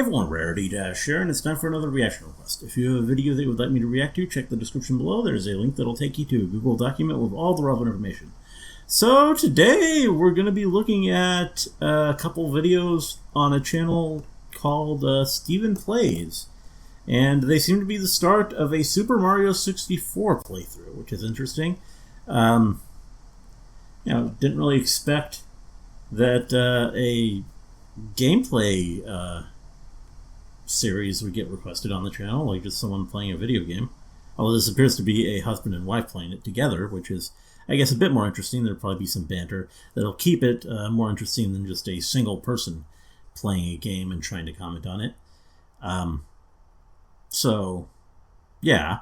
Hey everyone, Rarity Dash here, and it's time for another reaction request. If you have a video that you would like me to react to, check the description below. There's a link that'll take you to a Google document with all the relevant information. So today we're going to be looking at a couple videos on a channel called StephenPlays. And they seem to be the start of a Super Mario 64 playthrough, which is interesting. Didn't really expect that a gameplay series would get requested on the channel, like just someone playing a video game. Although this appears to be a husband and wife playing it together, which is, I guess, a bit more interesting. There'll probably be some banter that'll keep it more interesting than just a single person playing a game and trying to comment on it. So, yeah.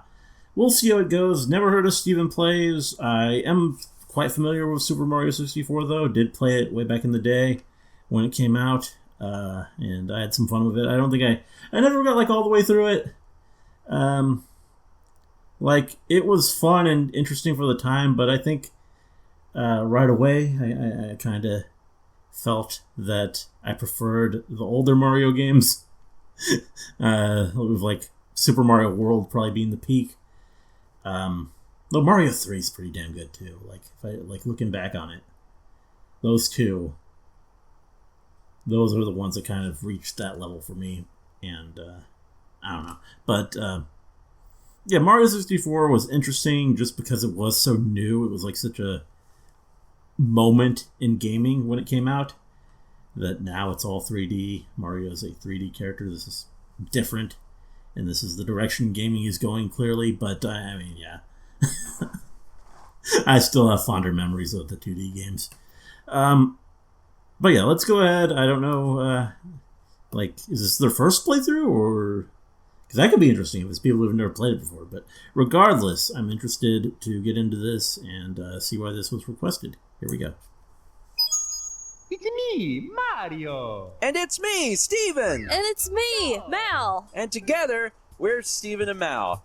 We'll see how it goes. Never heard of StephenPlays. I am quite familiar with Super Mario 64, though. Did play it way back in the day when it came out. And I had some fun with it. I don't think I never got like all the way through it. It was fun and interesting for the time, but I think right away I kind of felt that I preferred the older Mario games. With like Super Mario World probably being the peak. Though Mario 3 is pretty damn good too. Like if I looking back on it, those two. Those are the ones that kind of reached that level for me, and I don't know. But, yeah, Mario 64 was interesting just because it was so new. It was like such a moment in gaming when it came out that now it's all 3D. Mario is a 3D character. This is different, and this is the direction gaming is going clearly, but, I mean, yeah. I still have fonder memories of the 2D games. But yeah, let's go ahead. I don't know, is this their first playthrough, or... Because that could be interesting if it's people who've never played it before. But regardless, I'm interested to get into this and see why this was requested. Here we go. It's me, Mario. And it's me, Steven. And it's me, Mal. And together, we're Steven and Mal.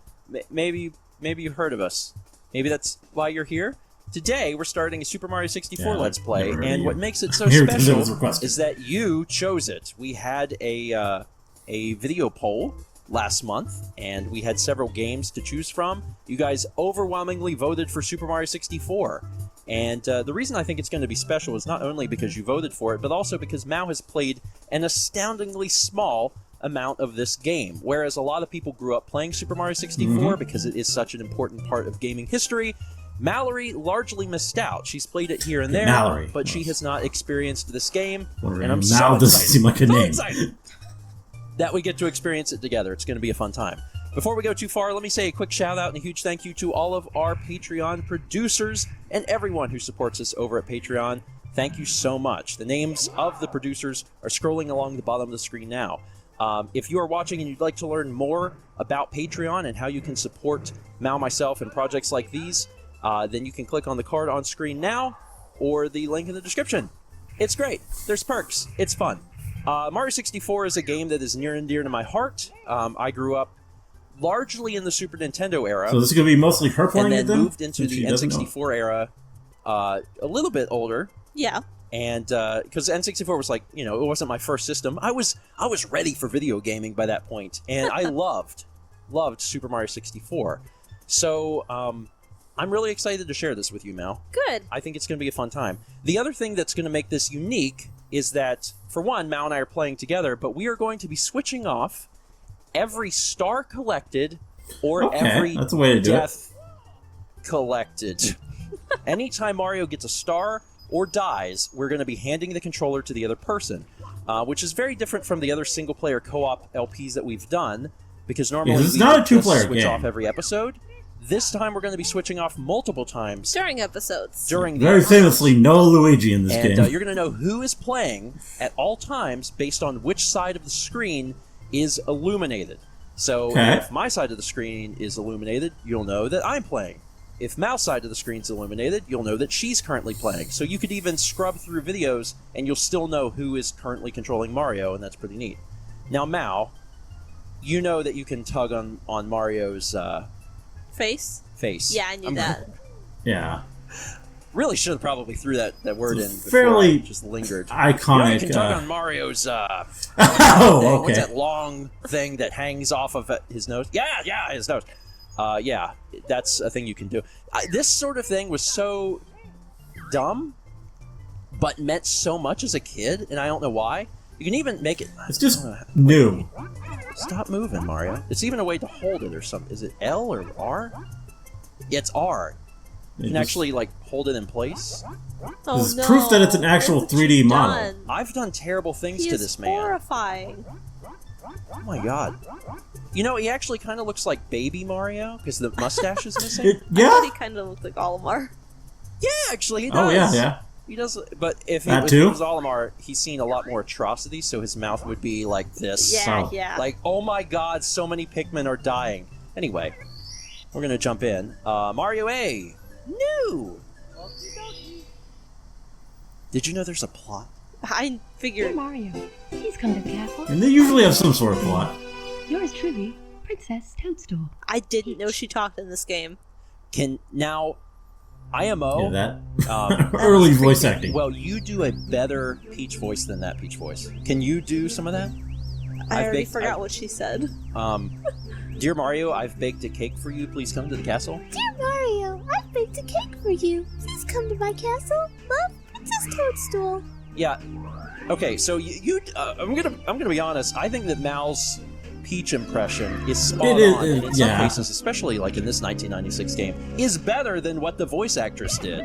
Maybe you've heard of us. Maybe that's why you're here. Today, we're starting a Super Mario 64 Let's Play, and what makes it so special is that you chose it. We had a video poll last month, and we had several games to choose from. You guys overwhelmingly voted for Super Mario 64. And the reason I think it's going to be special is not only because you voted for it, but also because Mao has played an astoundingly small amount of this game. Whereas a lot of people grew up playing Super Mario 64 because it is such an important part of gaming history, Mallory largely missed out. She's played it here and there, but she has not experienced this game, and I'm so doesn't seem like a name. Excited that we get to experience it together. It's going to be a fun time. Before we go too far, let me say a quick shout out and a huge thank you to all of our Patreon producers and everyone who supports us over at Patreon. Thank you so much. The names of the producers are scrolling along the bottom of the screen now. If you are watching and you'd like to learn more about Patreon and how you can support Mal, myself, and projects like these, then you can click on the card on screen now or the link in the description. It's great. There's perks. It's fun. Mario 64 is a game that is near and dear to my heart. I grew up largely in the Super Nintendo era. So this is going to be mostly her playing it then? And then moved into the N64 era a little bit older. Yeah. And because N64 was like, it wasn't my first system. I was ready for video gaming by that point. And I loved Super Mario 64. So, I'm really excited to share this with you, Mal. Good. I think it's going to be a fun time. The other thing that's going to make this unique is that, for one, Mal and I are playing together, but we are going to be switching off every star collected or every death collected. Anytime Mario gets a star or dies, we're going to be handing the controller to the other person, which is very different from the other single-player co-op LPs that we've done, because normally we just switch off every episode. This time we're going to be switching off multiple times. During episodes. Very famously, no Luigi in this game. And you're going to know who is playing at all times based on which side of the screen is illuminated. So if my side of the screen is illuminated, you'll know that I'm playing. If Mal's side of the screen is illuminated, you'll know that she's currently playing. So you could even scrub through videos and you'll still know who is currently controlling Mario, and that's pretty neat. Now, Mal, you know that you can tug on Mario's... Face? Face. Yeah, I knew that. Yeah. Really should have probably threw that word in before fairly I just lingered. iconic. You can tug on Mario's oh, What's okay. that long thing that hangs off of his nose? Yeah, his nose. Yeah, that's a thing you can do. This sort of thing was so dumb, but meant so much as a kid, and I don't know why. You can even make it... It's just new. Stop moving, Mario. It's even a way to hold it or something. Is it L or R? Yeah, it's R. You can actually, like, hold it in place. Oh, This is no. proof that it's an actual What have 3D you model. done? I've done terrible things He to is this man. horrifying. Oh my god. You know, he actually kind of looks like baby Mario, because the mustache is missing. I thought he Yeah? kind of looked like Olimar. Yeah, actually, he does. Oh, yeah. He does, but if That it too? was Olimar, he's seen a lot more atrocities, so his mouth would be like this. Yeah, So, yeah. Like, oh my god, so many Pikmin are dying. Anyway, we're gonna jump in. Mario A. New! Did you know there's a plot? I Dear figured. Mario, please come to the castle. And they usually have some sort of plot. Yours truly, Princess Toadstool. I didn't know she talked in this game. Now, IMO... Yeah, that. Um, Early voice acting. well, you do a better Peach voice than that Peach voice. Can you do some of that? I I've already baked- forgot I've- what she said. Dear Mario, I've baked a cake for you. Please come to the castle. Dear Mario, I've baked a cake for you. Please come to my castle. Love, Princess Toadstool. Yeah. Okay, so I'm gonna be honest. I think that Mal's Peach impression is spot It is, on. And in some yeah. cases, especially like in this 1996 game, is better than what the voice actress did.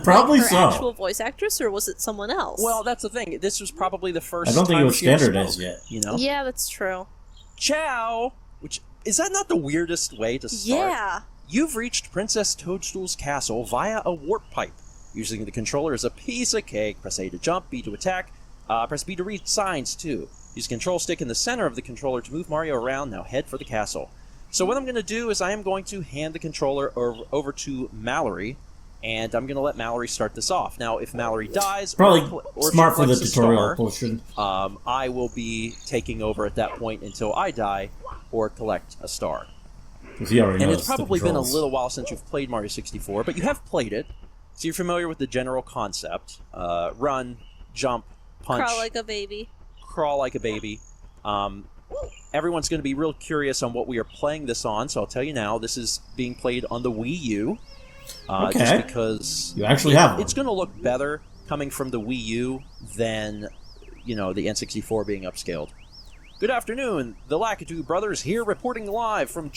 Probably Her so. actual voice actress, or was it someone else? Well, that's the thing. This was probably the first. I don't think it time was she ever standardized spoke, yet. You know. yeah, that's true. Ciao. Which is that not the weirdest way to start? Yeah. You've reached Princess Toadstool's castle via a warp pipe. Using the controller as a piece of cake, press A to jump, B to attack, press B to read signs too. Use the control stick in the center of the controller to move Mario around. Now head for the castle. So what I'm going to do is I am going to hand the controller over to Mallory, and I'm going to let Mallory start this off. Now, if Mallory dies, Probably or if smart she for the collects a tutorial star, portion. I will be taking over at that point until I die or collect a star. Because he already And knows it's the probably been a controls. little while since you've played Mario 64, but you have played it, so you're familiar with the general concept. Run, jump, punch, Crawl like a baby. crawl like a baby. Everyone's going to be real curious on what we are playing this on, so I'll tell you now, this is being played on the Wii U. Okay. Just because You actually have one. it's going to look better coming from the Wii U than, the N64 being upscaled. Good afternoon, the Lakitu brothers here reporting live from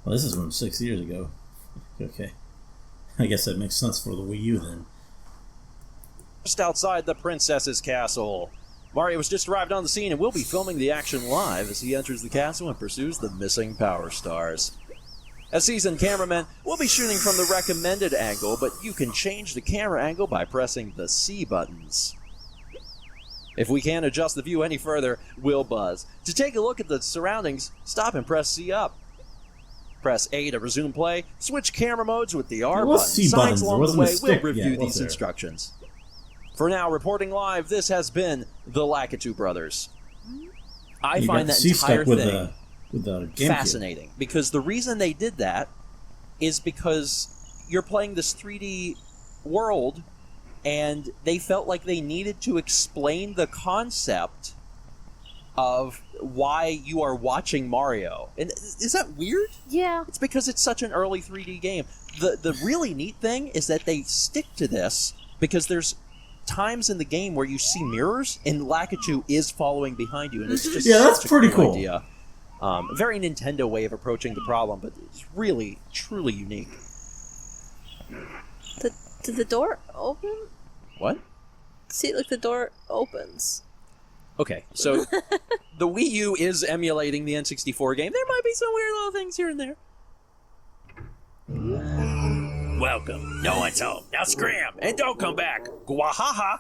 Well, this is from 6 years ago. Okay. I guess that makes sense for the Wii U then. just outside the princess's castle. Mario has just arrived on the scene and will be filming the action live as he enters the castle and pursues the missing Power Stars. As seasoned cameramen, we'll be shooting from the recommended angle, but you can change the camera angle by pressing the C buttons. If we can't adjust the view any further, we'll buzz. To take a look at the surroundings, stop and press C up. Press A to resume play, switch camera modes with the R What's button. C Signs buttons? There along the wasn't a way, we'll stick review yet, was these there? instructions. For now, reporting live, this has been the Lakitu Brothers. I You find got that the entire C-Stick with thing the GameCube. fascinating, because the reason they did that is because you're playing this 3D world, and they felt like they needed to explain the concept of why you are watching Mario. And is that weird? Yeah. It's because it's such an early 3D game. The really neat thing is that they stick to this because there's times in the game where you see mirrors and Lakitu is following behind you, and it's just Yeah, that's such a pretty cool. idea. Very Nintendo way of approaching the problem, but it's really, truly unique. Did the door open? What? See, like the door opens. Okay, so the Wii U is emulating the N64 game. There might be some weird little things here and there. Welcome. No one's home. Now scram and don't come back. Gwahaha.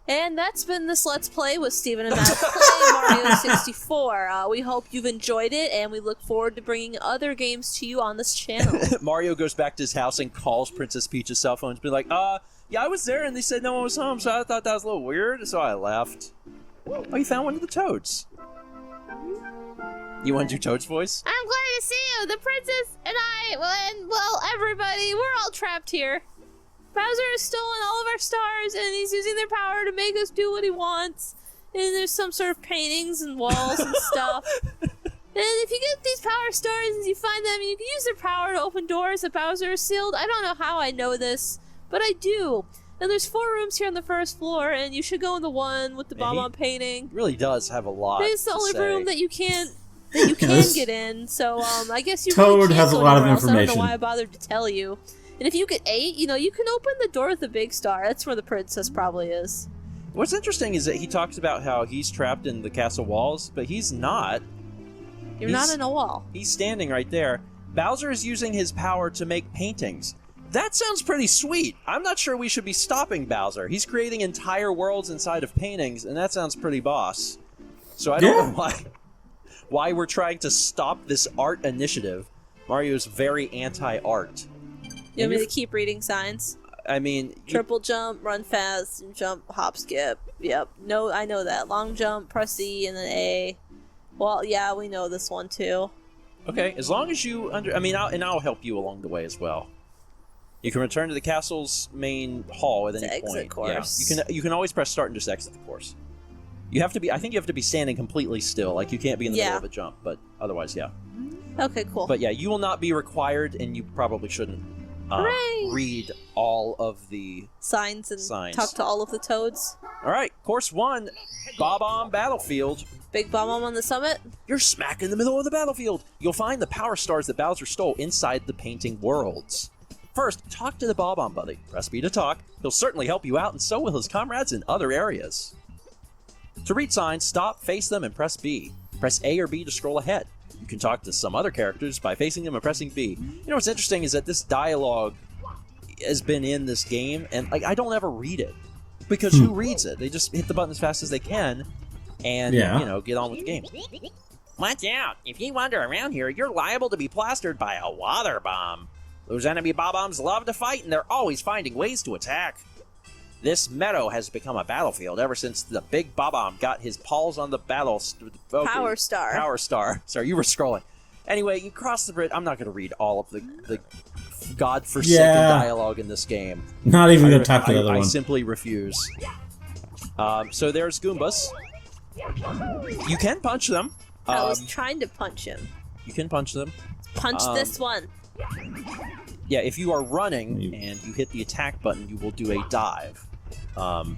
And that's been this Let's Play with Stephen and Matt Play Mario 64. We hope you've enjoyed it, and we look forward to bringing other games to you on this channel. Mario goes back to his house and calls Princess Peach's cell phone to be like, yeah, I was there and they said no one was home, so I thought that was a little weird, so I left. Oh, you found one of the Toads. You want to do Toad's voice? I'm glad to see you! The princess and I, everybody, we're all trapped here. Bowser has stolen all of our stars, and he's using their power to make us do what he wants. And there's some sort of paintings and walls and stuff. And if you get these power stars and you find them, you can use their power to open doors that Bowser has sealed. I don't know how I know this, but I do. And there's 4 rooms here on the first floor, and you should go in the one with the Bob-on painting. Really does have a lot. It's the only room that you can get in. So I guess you Toad really can't has a go lot of anywhere else. I don't information. know why I bothered to tell you. And if you get 8, you can open the door with the big star. That's where the princess probably is. What's interesting is that he talks about how he's trapped in the castle walls, but he's not. You're not in a wall. He's standing right there. Bowser is using his power to make paintings. That sounds pretty sweet. I'm not sure we should be stopping Bowser. He's creating entire worlds inside of paintings, and that sounds pretty boss. So I don't know why we're trying to stop this art initiative. Mario's very anti-art. You want me to keep reading signs? I mean... Triple jump, run fast, and jump, hop, skip. Yep. No, I know that. Long jump, press E, and then A. Well, yeah, we know this one, too. Okay, as long as you... I'll help you along the way as well. You can return to the castle's main hall at any point. Course. Yeah. You can always press start and just exit the course. I think you have to be standing completely still. Like, you can't be in the middle of a jump, but otherwise, yeah. Okay, cool. But yeah, you will not be required, and you probably shouldn't read all of the signs and talk to all of the toads. All right, course 1, Bob-omb Battlefield. Big Bob-omb on the summit? You're smack in the middle of the battlefield. You'll find the power stars that Bowser stole inside the painting worlds. First, talk to the Bob-omb buddy. Press B to talk. He'll certainly help you out, and so will his comrades in other areas. To read signs, stop, face them, and press B. Press A or B to scroll ahead. You can talk to some other characters by facing them and pressing B. You know what's interesting is that this dialogue has been in this game, and I don't ever read it. Because who reads it? They just hit the button as fast as they can, and, get on with the game. Watch out! If you wander around here, you're liable to be plastered by a water bomb. Those enemy Bob-ombs love to fight, and they're always finding ways to attack. This meadow has become a battlefield ever since the big Bob-omb got his paws on the Power Star. Power Star. Sorry, you were scrolling. Anyway, you cross the bridge. I'm not going to read all of the godforsaken dialogue in this game. Not even going to talk to the other one. I simply refuse. So there's Goombas. You can punch them. I was trying to punch him. You can punch them. Punch this one. Yeah, if you are running and you hit the attack button, you will do a dive.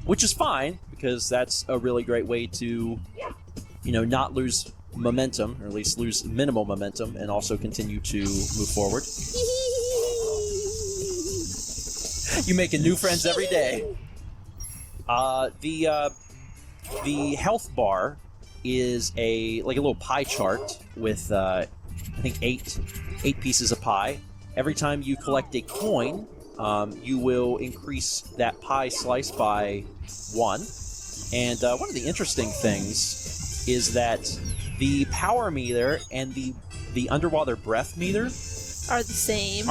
Which is fine, because that's a really great way to, not lose momentum, or at least lose minimal momentum, and also continue to move forward. You making new friends every day. The health bar is a little pie chart with I think eight pieces of pie. Every time you collect a coin, you will increase that pie slice by 1. And one of the interesting things is that the power meter and the underwater breath meter are the same.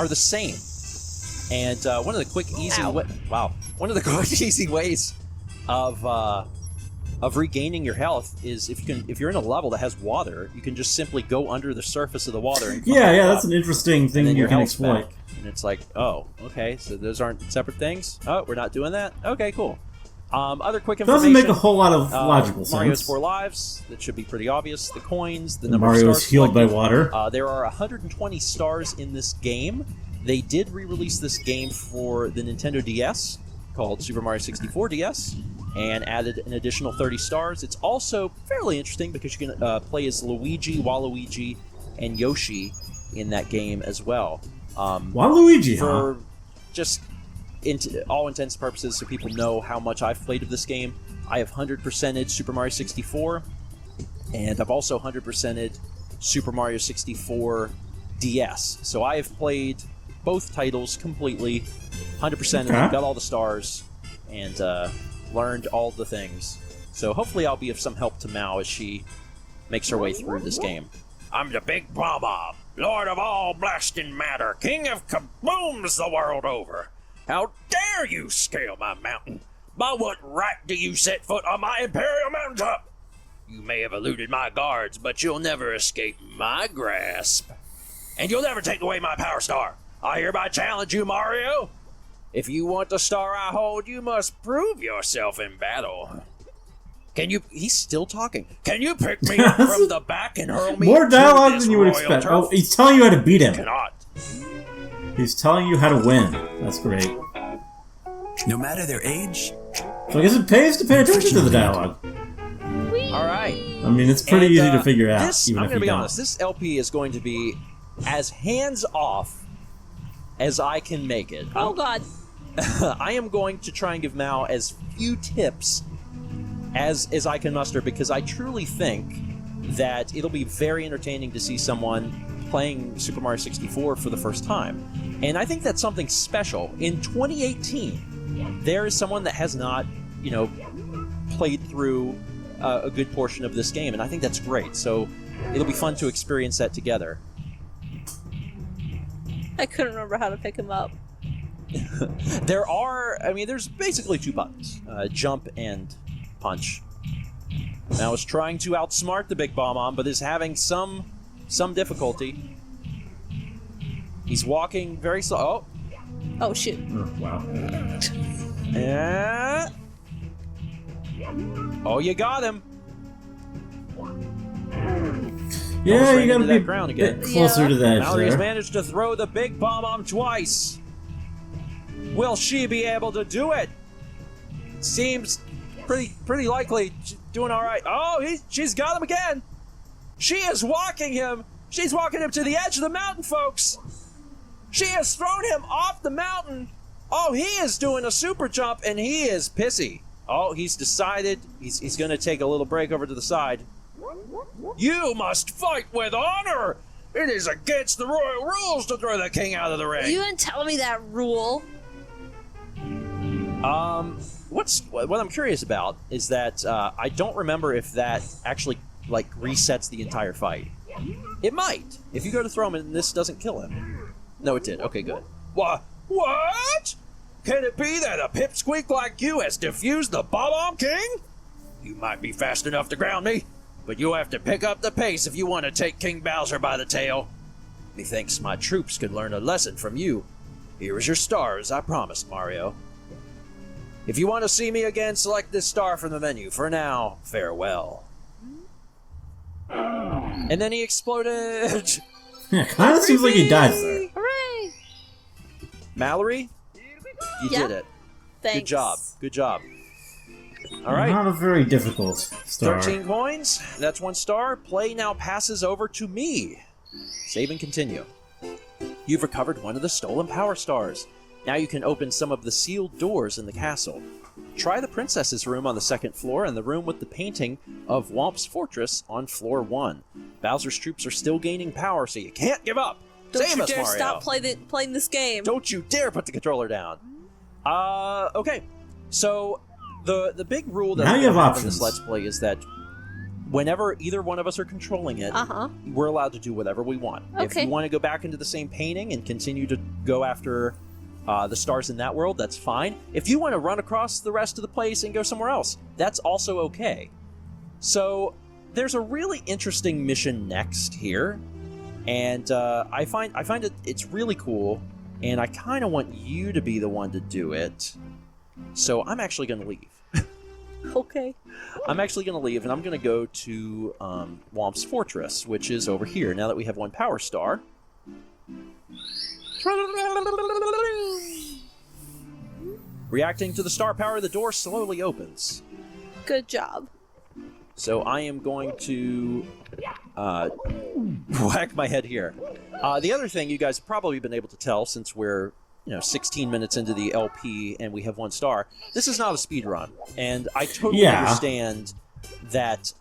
And one of the quick, easy ways of regaining your health is if you're in a level that has water, you can just simply go under the surface of the water. And that's an interesting thing you can exploit. Back. And it's like, oh, okay, so those aren't separate things. Oh, we're not doing that. Okay, cool. Other quick information. Doesn't make a whole lot of logical sense. Mario's 4 lives. That should be pretty obvious. The coins, the number Mario's of stars healed by collected. water. There are 120 stars in this game. They did re-release this game for the Nintendo DS, called Super Mario 64 DS, and added an additional 30 stars. It's also fairly interesting because you can play as Luigi, Waluigi, and Yoshi in that game as well. Waluigi, for just all intents and purposes, so people know how much I've played of this game. I have 100%ed Super Mario 64, and I've also 100%ed Super Mario 64 DS. So I have played both titles completely, 100%ed them, got all the stars, and learned all the things. So hopefully I'll be of some help to Mao as she makes her way through this game. I'm the Big Bob-omb, Lord of all blasting matter, King of kabooms the world over. How dare you scale my mountain? By what right do you set foot on my Imperial Mountaintop? You may have eluded my guards, but you'll never escape my grasp. and you'll never take away my power star. I hereby challenge you, Mario. If you want the star I hold, you must prove yourself in battle. Can you... He's still talking. Can you pick me up from the back and hurl me More dialogue to than you would this royal expect. turf? Oh, he's telling you how to beat him. Cannot. He's telling you how to win. That's great. No matter their age. So I guess it pays to pay attention to the dialogue. All right. I mean, it's pretty easy to figure out, This, even I'm if going to you be don't. honest. This LP is going to be as hands-off as I can make it. Oh God. I am going to try and give Mao as few tips as I can muster, because I truly think that it'll be very entertaining to see someone playing Super Mario 64 for the first time. And I think that's something special. In 2018, there is someone that has not, played through a good portion of this game, and I think that's great. So it'll be fun to experience that together. I couldn't remember how to pick him up. There's basically two buttons, jump and punch. Now is trying to outsmart the Big Bomb, but is having some difficulty. He's walking very slow. Oh shit. Oh, wow. Yeah. Oh, you got him. Yeah, ran you gotta into be that ground a bit again. closer to the edge Mallory has there. managed to throw the Big Bomb twice. Will she be able to do it? Seems pretty likely. She's doing all right. Oh, she's got him again. She is walking him. She's walking him to the edge of the mountain, folks. She has thrown him off the mountain. Oh, he is doing a super jump, and he is pissy. Oh, he's decided he's going to take a little break over to the side. You must fight with honor. It is against the royal rules to throw the king out of the ring. You didn't tell me that rule. What I'm curious about is that I don't remember if that actually resets the entire fight. It might. If you go to throw him and this doesn't kill him. No, it did. Okay, good. What? Can it be that a pipsqueak like you has defused the Bob-omb King? You might be fast enough to ground me, but you'll have to pick up the pace if you want to take King Bowser by the tail. Methinks my troops could learn a lesson from you. Here is your star, as I promised, Mario. If you want to see me again, select this star from the menu. For now, farewell. And then he exploded. Yeah, kind of seems like he dies there. Hooray! Mallory, you Yeah. did it. Thanks. Good job. Good job. All right. Not a very difficult star. 13 coins. That's 1 star. Play now passes over to me. Save and continue. You've recovered one of the stolen power stars. Now you can open some of the sealed doors in the castle. Try the princess's room on the 2nd floor and the room with the painting of Womp's fortress on floor 1. Bowser's troops are still gaining power, so you can't give up. Don't Save you us, dare Mario. stop playing this game. Don't you dare put the controller down. Okay. So the big rule that Now we you have have in options. this Let's Play is that whenever either one of us are controlling it, we're allowed to do whatever we want. If Okay. you want to go back into the same painting and continue to go after the stars in that world, that's fine. If you want to run across the rest of the place and go somewhere else, that's also okay. So there's a really interesting mission next here, and I find it's really cool, and I kind of want you to be the one to do it. So I'm actually going to leave. Okay. I'm actually going to leave, and I'm going to go to Womp's Fortress, which is over here, now that we have 1 power star. Reacting to the star power, the door slowly opens. Good job. So I am going to whack my head here. The other thing you guys have probably been able to tell, since we're 16 minutes into the LP and we have 1 star, this is not a speed run, and I totally understand that.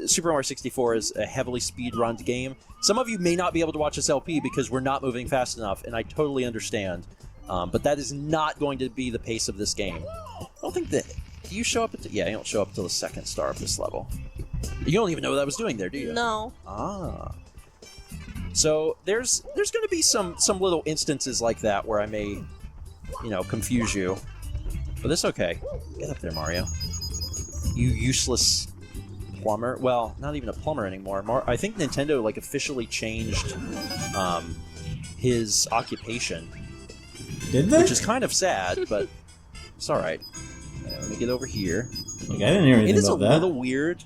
Super Mario 64 is a heavily speed-runned game. Some of you may not be able to watch this LP because we're not moving fast enough, and I totally understand. But that is not going to be the pace of this game. I don't think that... Do you show up at... Yeah, you don't show up until the 2nd star of this level. You don't even know what I was doing there, do you? No. Ah. So there's going to be some little instances like that where I may, confuse you. But it's okay. Get up there, Mario. You useless plumber. Well, not even a plumber anymore. I think Nintendo like officially changed his occupation. Did they? Which is kind of sad, but it's all right. Let me get over here. Like, I didn't hear anything It is about a that. little weird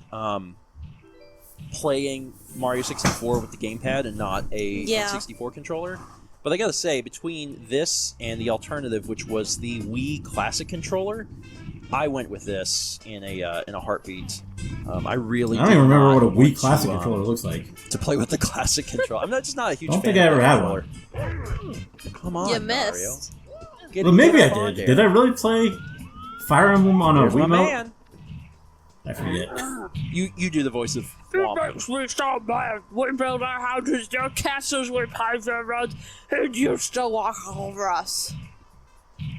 playing Mario 64 with the gamepad and not a N64 controller. But I gotta say, between this and the alternative, which was the Wii Classic controller, I went with this in a heartbeat. I really I don't even remember what a Wii Classic controller looks like. To play with the Classic controller, I'm just not a huge. I don't fan think I of ever that had controller. one. Come on, You Mario. missed. Well, maybe I did. Did I really play Fire Emblem on a There's my Wiimote? man. I forget. You do the voice of It Womp. makes me so mad. We build our houses, their castles, we pave their roads, and you still walk all over us.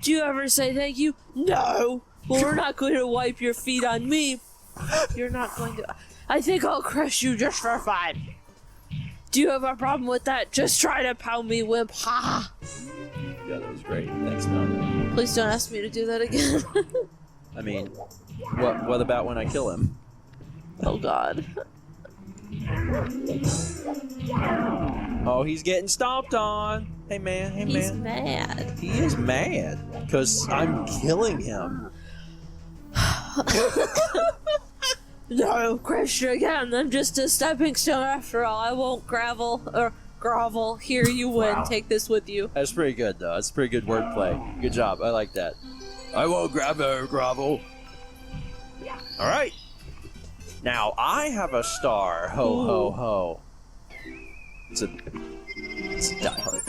Do you ever say thank you? No. Well, we're not going to wipe your feet on me. You're not going to. I think I'll crush you just for fun. Do you have a problem with that? Just try to pound me, wimp. Ha! Yeah, that was great. Thanks, man. Please don't ask me to do that again. I mean, what about when I kill him? Oh God. Oh, he's getting stomped on. Hey man, hey He's man. mad. He is mad because I'm killing him. No, crush you again. I'm just a stepping stone after all. I won't grovel. Here, you win. Wow. Take this with you. That's pretty good though. That's pretty good wordplay. Good job. I like that. I won't grovel. All right. Now I have a star. Ho ho ho. It's a Die Hard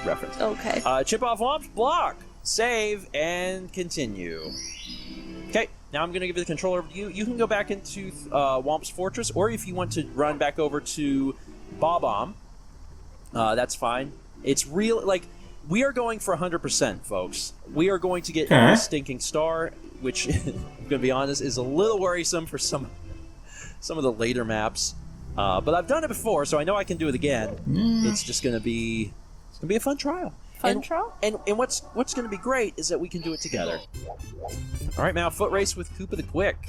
reference. Okay. Chip off Womp's block. Save and continue. Okay, now I'm going to give the controller over to you. You can go back into Womp's Fortress, or if you want to run back over to Bob-omb, that's fine. It's real, like, we are going for 100%, folks. We are going to get every stinking star, which, I'm going to be honest, is a little worrisome for some of the later maps. But I've done it before, so I know I can do it again. It's just going to be a fun trial. Fun trial? And what's going to be great is that we can do it together. All right, now foot race with Koopa the Quick.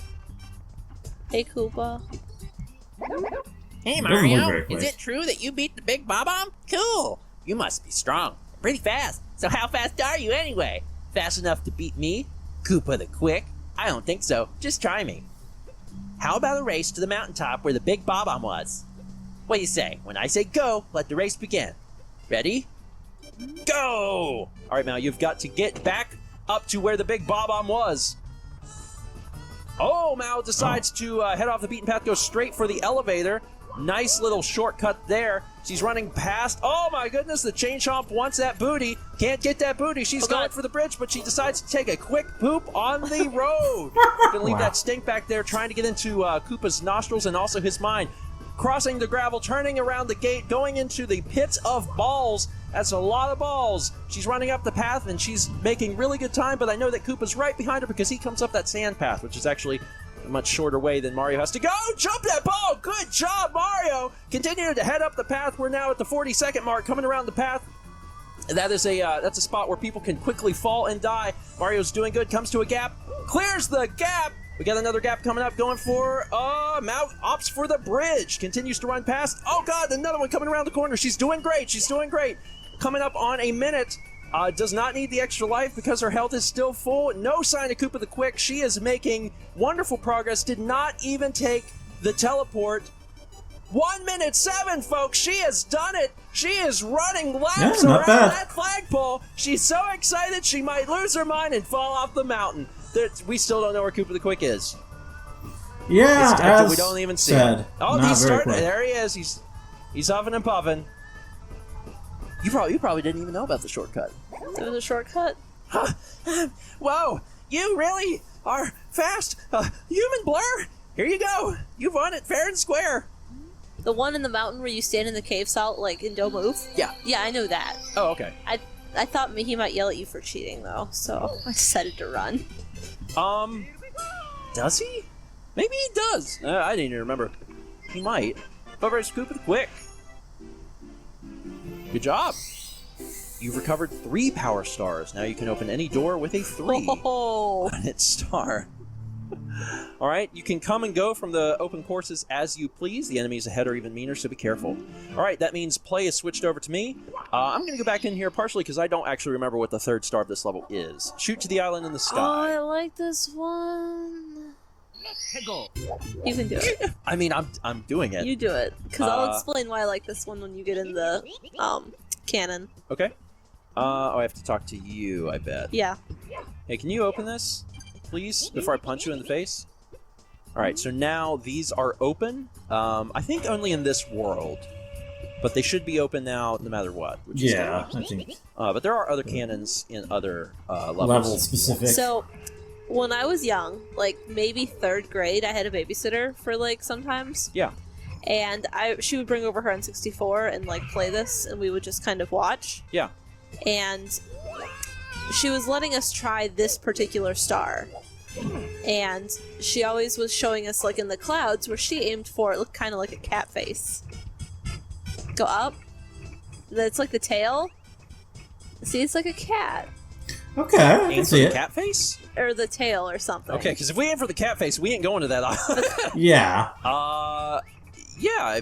Hey, Koopa. Hey, Doesn't look Mario. very quick. Is it true that you beat the big Bob-omb? Cool. You must be strong. Pretty fast. So how fast are you anyway? Fast enough to beat me, Koopa the Quick? I don't think so. Just try me. How about a race to the mountaintop where the big Bob-omb was? What do you say? When I say go, let the race begin. Ready? Go! All right, now you've got to get back up to where the big Bob-omb was. Oh, Mal decides to head off the beaten path, go straight for the elevator. Nice little shortcut there. She's running past. Oh my goodness, the Chain Chomp wants that booty. Can't get that booty. She's going for the bridge, but she decides to take a quick poop on the road. Gonna leave that stink back there, trying to get into Koopa's nostrils and also his mind. Crossing the gravel, turning around the gate, going into the pits of balls. That's a lot of balls. She's running up the path, and she's making really good time, but I know that Koopa's right behind her because he comes up that sand path, which is actually a much shorter way than Mario has to go. Jump that ball! Good job, Mario! Continue to head up the path. We're now at the 40-second mark, coming around the path. That's a spot where people can quickly fall and die. Mario's doing good, comes to a gap, clears the gap. We got another gap coming up, going for, Mount opts for the bridge. Continues to run past. Oh, God, another one coming around the corner. She's doing great. She's doing great. Coming up on a minute. Does not need the extra life because her health is still full. No sign of Koopa the Quick. She is making wonderful progress. Did not even take the teleport. 1 minute 7, folks. She has done it. She is running laps around that flagpole. She's so excited she might lose her mind and fall off the mountain. We still don't know where Koopa the Quick is. Yeah, we don't even see said, him. Oh, he's starting. There he is. He's huffing and puffing. You probably didn't even know about the shortcut. There was a shortcut? Whoa! You really are fast! Human Blur! Here you go! You've won it fair and square! The one in the mountain where you stand in the cave salt, like in Dome Oof? Yeah. Yeah, I know that. Oh, okay. I thought he might yell at you for cheating, though, so I decided to run. Does he? Maybe he does. I didn't even remember. He might. But where's Koopa the Quick? Good job. You've recovered 3 power stars. Now you can open any door with a 3 Oh. on its star. All right, you can come and go from the open courses as you please. The enemies ahead are even meaner, so be careful. All right, that means play is switched over to me. I'm going to go back in here partially because I don't actually remember what the third star of this level is. Shoot to the island in the sky. Oh, I like this one. You can do it. I mean, I'm doing it. You do it, because I'll explain why I like this one when you get in the canon. Okay. Oh, I have to talk to you, I bet. Yeah. Hey, can you open this, please, before I punch you in the face? All right, so now these are open. I think only in this world, but they should be open now no matter what. Which is Yeah, I think. but there are other cannons in other levels. Level specific. So, when I was young, like maybe 3rd grade, I had a babysitter for like sometimes. Yeah. And she would bring over her N64 and like play this, and we would just kind of watch. Yeah. And she was letting us try this particular star. And she always was showing us, like, in the clouds, where she aimed for, it looked kind of like a cat face. Go up. That's like the tail. See, it's like a cat. Okay, I can see it. Cat face? Or the tail or something. Okay, because if we aim for the cat face, we ain't going to that. Yeah. Yeah.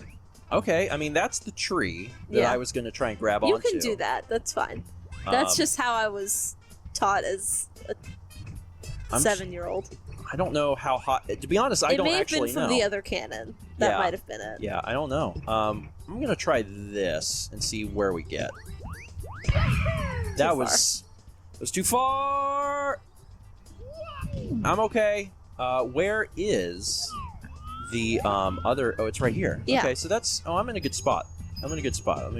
Okay, I mean, that's the tree that I was going to try and grab onto. You can do that. That's fine. That's just how I was taught as a 7-year-old. I don't know how hot. To be honest, I don't actually know. It may have been from the other cannon. That might have been it. Yeah, I don't know. I'm gonna try this and see where we get. That was too far. I'm okay. Where is the other? Oh, it's right here. Yeah. Okay, so that's. Oh, I'm in a good spot. Let me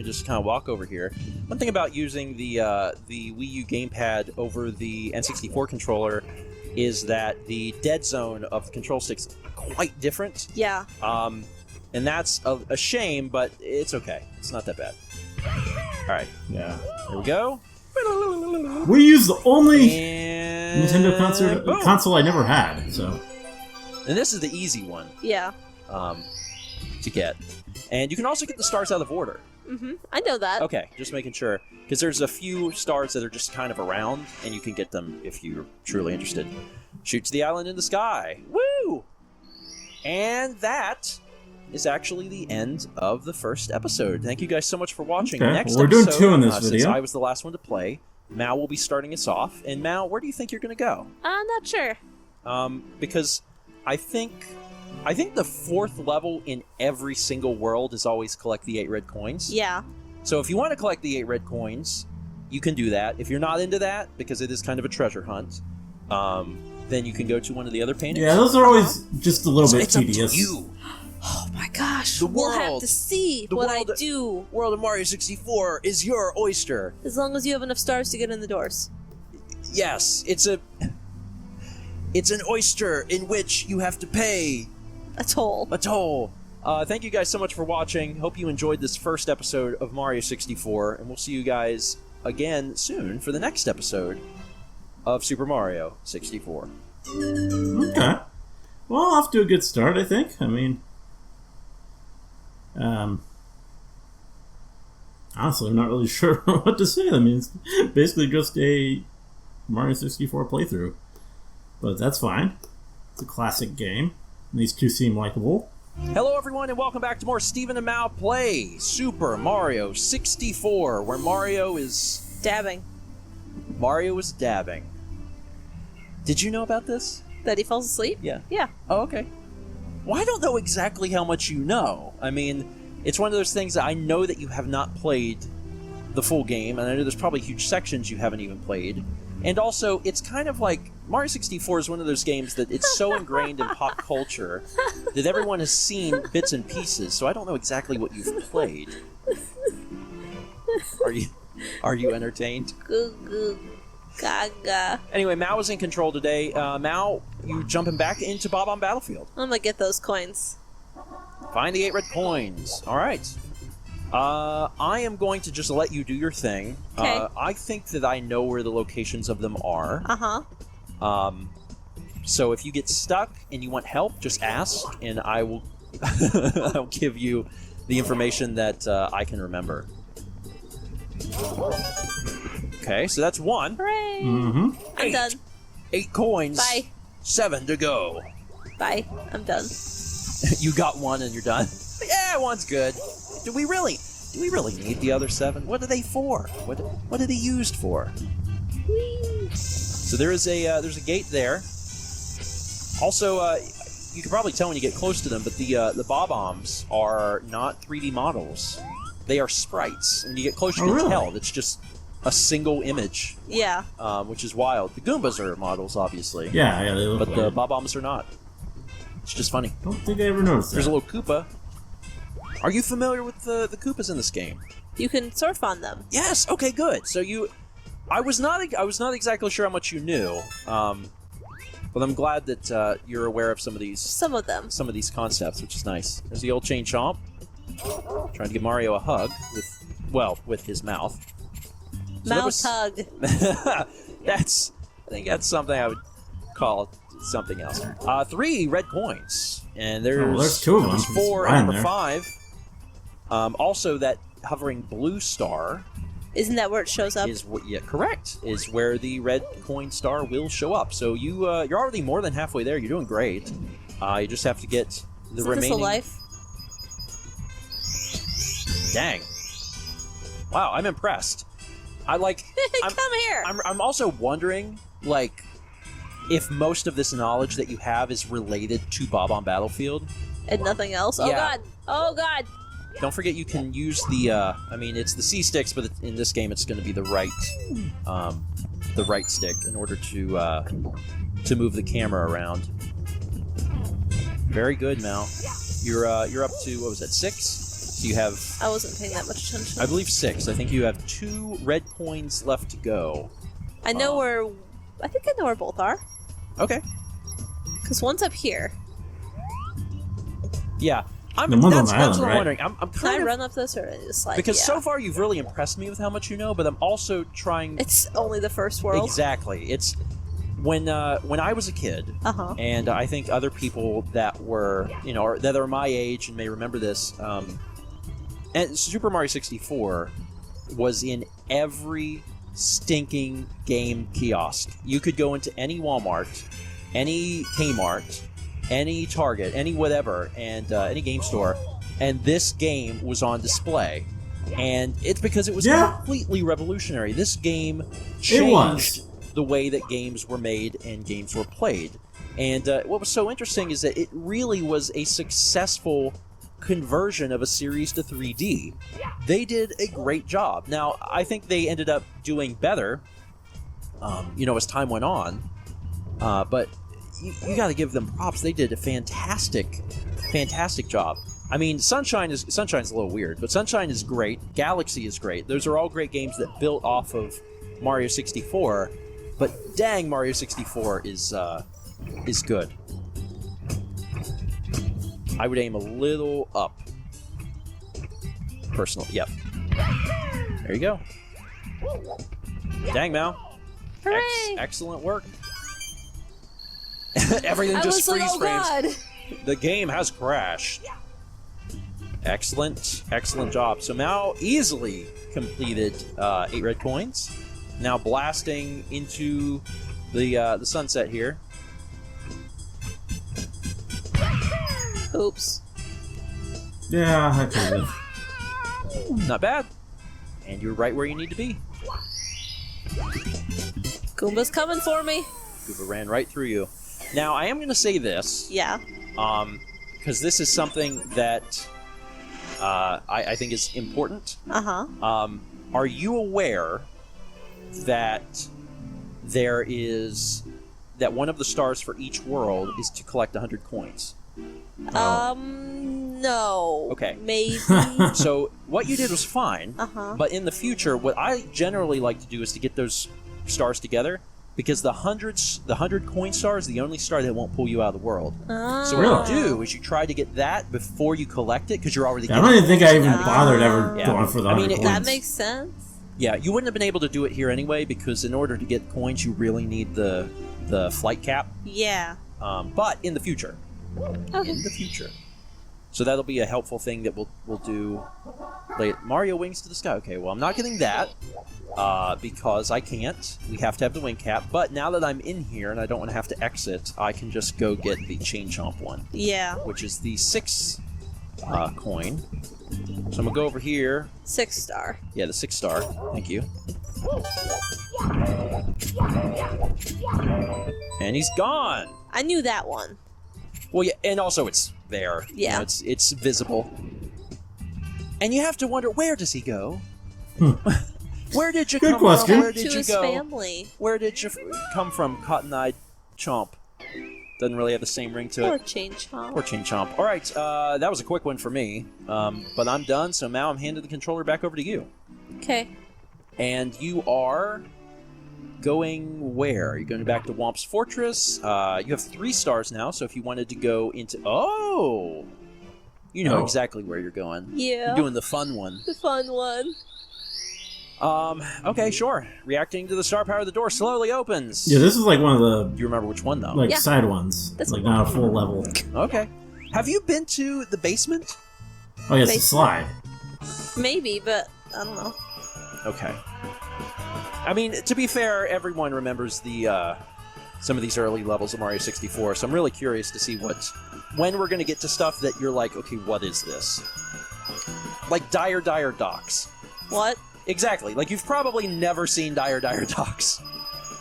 just kind of walk over here. One thing about using the Wii U gamepad over the N64 controller is that the dead zone of the control stick's quite different. Yeah. And that's a shame, but it's okay. It's not that bad. All right. Yeah. There we go. We use the only And Nintendo boom. console I never had, so. And this is the easy one. Yeah. To get. And you can also get the stars out of order. Mm-hmm. I know that. Okay, just making sure. Because there's a few stars that are just kind of around, and you can get them if you're truly interested. Shoot to the island in the sky. Woo! And that is actually the end of the first episode. Thank you guys so much for watching. Okay. Next We're doing episode, 2 in this since video. I was the last one to play, Mal will be starting us off. And Mal, where do you think you're going to go? I'm not sure. Because I think the 4th level in every single world is always collect the 8 red coins. Yeah. So if you want to collect the 8 red coins, you can do that. If you're not into that, because it is kind of a treasure hunt, then you can go to one of the other paintings. Yeah, those are always just a little bit it's up tedious. to you. Oh my gosh. The we'll have world- to see the what I world- do. World of Mario 64 is your oyster. As long as you have enough stars to get in the doors. Yes, it's an oyster in which you have to pay A toll. a toll. Thank you guys so much for watching. Hope you enjoyed this first episode of Mario 64, and we'll see you guys again soon for the next episode of Super Mario 64. Okay. Well, off to a good start, I think. I mean, honestly, I'm not really sure what to say. I mean, it's basically just a Mario 64 playthrough. But that's fine. It's a classic game. These two seem likable. Hello everyone and welcome back to more Stephen and Mal Play Super Mario 64, where Mario is Dabbing. dabbing. Did you know about this? That he falls asleep? Yeah. Yeah. Oh, okay. Well, I don't know exactly how much you know. I mean, it's one of those things that I know that you have not played the full game, and I know there's probably huge sections you haven't even played. And also, it's kind of like Mario 64 is one of those games that it's so ingrained in pop culture that everyone has seen bits and pieces, so I don't know exactly what you've played. Are you entertained? Goo goo gaga. Anyway, Mal was in control today. Mal, you jumping back into Bob on Battlefield. I'm gonna get those coins. Find the 8 red coins. All right. I am going to just let you do your thing. Okay. I think that I know where the locations of them are. Uh-huh. So if you get stuck and you want help, just ask, and I will I'll give you the information that I can remember. Okay, so that's 1. Hooray! Mm-hmm. I'm done. 8 coins. Bye. 7 to go. Bye. I'm done. You got 1 and you're done. Yeah, 1's good. Do we really need the other 7? What are they for? What are they used for? Whee! So there's a gate there. Also, you can probably tell when you get close to them, but the bob-ombs are not 3D models. They are sprites. And when you get close, you can tell. It's just a single image. Yeah. Which is wild. The Goombas are models, obviously. Yeah, they look but like the bob-ombs are not. It's just funny. Don't think I ever noticed that. There's a little Koopa. Are you familiar with the Koopas in this game? You can surf on them. Yes. Okay. Good. So I was not exactly sure how much you knew, but I'm glad that you're aware of some of these. Some of them. Some of these concepts, which is nice. There's the old Chain Chomp, trying to give Mario a hug with his mouth. So Mouth hug. I think that's something I would call something else. 3 red coins, and there's 2 of them. 4 and number 5. Also, that hovering blue star. Isn't that where it shows up? Correct. Is where the red coin star will show up. So you're already more than halfway there. You're doing great. You just have to get the remaining. Is this a life? Dang! Wow, I'm impressed. Come here. I'm also wondering, like, if most of this knowledge that you have is related to Bob-omb Battlefield. And nothing else? Oh, Yeah. God. Oh, God. Don't forget you can use the, it's the C sticks, but in this game it's going to be the right stick in order to move the camera around. Very good, Mal. You're up to, what was that, 6? So you have... I wasn't paying that much attention. I believe 6. I think you have 2 red coins left to go. I know where... I think I know where both are. Okay. Because one's up here. Yeah. The one's on the island, what I'm right? wondering. I'm Can kind I of... run up this or just like... Because yeah. so far you've really impressed me with how much you know, but I'm also trying... It's only the first world. Exactly. It's... When I was a kid, and I think other people that were, or that are my age and may remember this, and Super Mario 64 was in every stinking game kiosk. You could go into any Walmart, any Kmart, any Target, any whatever, and any game store, and this game was on display. And it's because it was completely revolutionary. This game changed the way that games were made and games were played. And what was so interesting is that it really was a successful conversion of a series to 3D. They did a great job. Now, I think they ended up doing better, as time went on. But you got to give them props. They did a fantastic job. I mean, Sunshine's a little weird, but Sunshine is great. Galaxy is great. Those are all great games that built off of Mario 64. But dang, Mario 64 is good. I would aim a little up. Personally, yep. There you go. Dang, Mal. Hooray! Excellent work. Everything just freeze like, oh, frames. God. The game has crashed. Excellent job. So Mal easily completed 8 red coins. Now blasting into the sunset here. Oops. Yeah, I could have. Not bad. And you're right where you need to be. Goomba's coming for me. Goomba ran right through you. Now, I am going to say this. Yeah. Because this is something that I think is important. Are you aware that that one of the stars for each world is to collect 100 coins? No. Okay. Maybe. So what you did was fine. But in the future, what I generally like to do is to get those stars together, because the 100 coin star is the only star that won't pull you out of the world. So what you do is you try to get that before you collect it, because you're already. I don't even think I even bothered ever going for the 100 coins. That makes sense. Yeah, you wouldn't have been able to do it here anyway, because in order to get coins, you really need the flight cap. Yeah. But in the future. Okay. In the future. So that'll be a helpful thing that we'll do later. Mario Wings to the Sky. Okay, well, I'm not getting that because I can't. We have to have the wing cap. But now that I'm in here and I don't want to have to exit, I can just go get the Chain Chomp one. Yeah. Which is the 6 coin. So I'm going to go over here. 6 star. Yeah, the 6 star. Thank you. And he's gone. I knew that one. Well, yeah, and also it's there. Yeah. You know, it's visible. And you have to wonder, where does he go? Where did you come question. from? Where did To you his go? family. Where did you come from, Cotton-Eyed Chomp? Doesn't really have the same ring to Or it. Chain Chomp. Or Chain Chomp. All right, that was a quick one for me. But I'm done, so now I'm handing the controller back over to you. Okay. And you are going where? You're going back to Womp's Fortress. You have 3 stars now, so if you wanted to go into... Oh! You know exactly where you're going. Yeah. You're doing the fun one. The fun one. Okay, sure. Reacting to the star power, the door slowly opens. Yeah, this is like one of the Do you remember which one, though? like side ones. That's like not a full level. Okay. Have you been to the basement? Oh yes, the Basement. slide. Maybe, but I don't know. Okay. I mean, to be fair, everyone remembers the some of these early levels of Mario 64, so I'm really curious to see when we're going to get to stuff that you're like, okay, what is this? Like Dire Docks. What? Exactly. Like, you've probably never seen Dire Docks.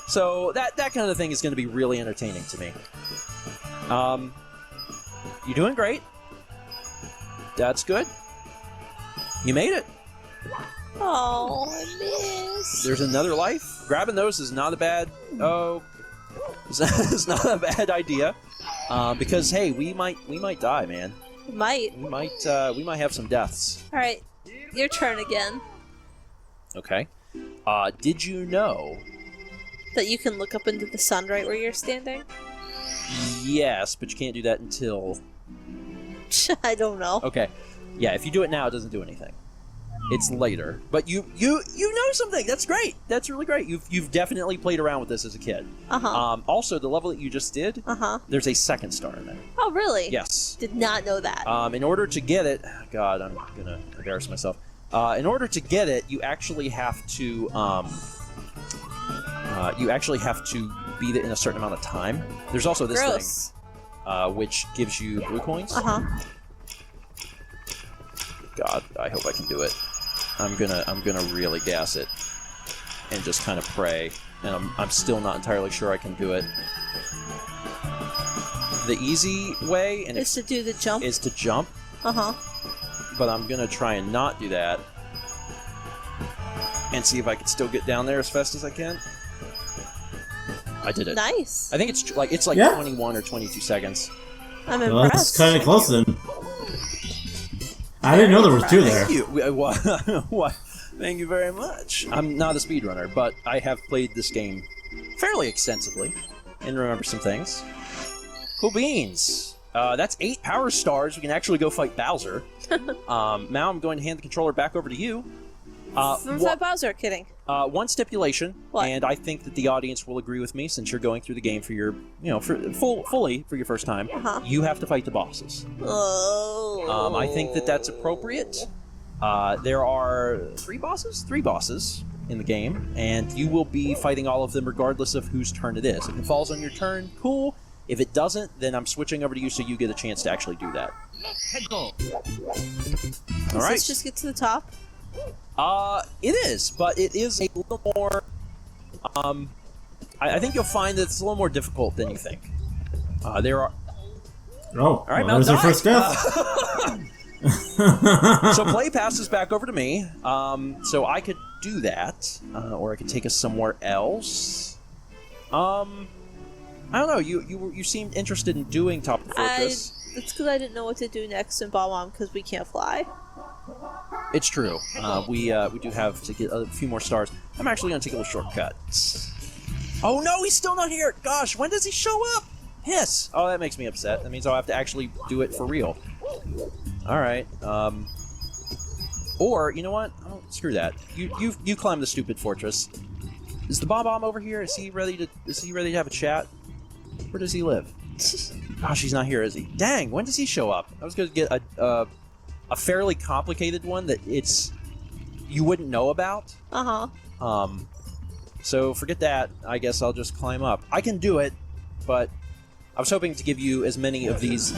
So that kind of thing is going to be really entertaining to me. You're doing great. That's good. You made it. Oh, I missed. There's another life. Grabbing those is not a bad... Oh... It's not a bad idea. Because, hey, we might die, man. Might. We might have some deaths. Alright, your turn again. Okay. Did you know... That you can look up into the sun right where you're standing? Yes, but you can't do that until... I don't know. Okay. Yeah, if you do it now, it doesn't do anything. It's later. But you know something. That's great. That's really great. You've definitely played around with this as a kid. Uh-huh. Also, the level that you just did, there's a 2nd star in there. Oh, really? Yes. Did not know that. In order to get it... God, I'm going to embarrass myself. In order to get it, you actually have to... beat it in a certain amount of time. There's also this thing, which gives you blue coins. God, I hope I can do it. I'm gonna really gas it and just kind of pray, and I'm still not entirely sure I can do it. The easy way is to do the jump. Is to jump. But I'm gonna try and not do that, and see if I can still get down there as fast as I can. I did it. Nice. I think it's like 21 or 22 seconds. I'm Well, impressed. that's kind of close then. I didn't know there was 2 there. Thank you. What? Thank you very much. I'm not a speedrunner, but I have played this game fairly extensively and remember some things. Cool beans. That's 8 power stars. We can actually go fight Bowser. Now I'm going to hand the controller back over to you. Fight Bowser, kidding. One stipulation, What? and I think that the audience will agree with me since you're going through the game for your, fully for your first time. You have to fight the bosses. Oh. I think that that's appropriate. There are 3 bosses in the game, and you will be fighting all of them regardless of whose turn it is. If it falls on your turn, cool. If it doesn't, then I'm switching over to you so you get a chance to actually do that. All right. Let's just get to the top. It is, but it is a little more, I think you'll find that it's a little more difficult than you think. There are... Oh, all right, well, there's our first death. So play passes back over to me, so I could do that, or I could take us somewhere else. I don't know, you seemed interested in doing Top of the Fortress. It's because I didn't know what to do next in Bomb because we can't fly. It's true. We do have to get a few more stars. I'm actually going to take a little shortcut. Oh no, he's still not here! Gosh, when does he show up? Piss! Oh, that makes me upset. That means I'll have to actually do it for real. Alright, or, you know what? Oh, screw that. You climb the stupid fortress. Is the Bomb over here? Is he ready to have a chat? Where does he live? Oh, she's not here, is he? Dang, when does he show up? I was going to get a fairly complicated one that you wouldn't know about. So forget that. I guess I'll just climb up. I can do it, but I was hoping to give you as many of these,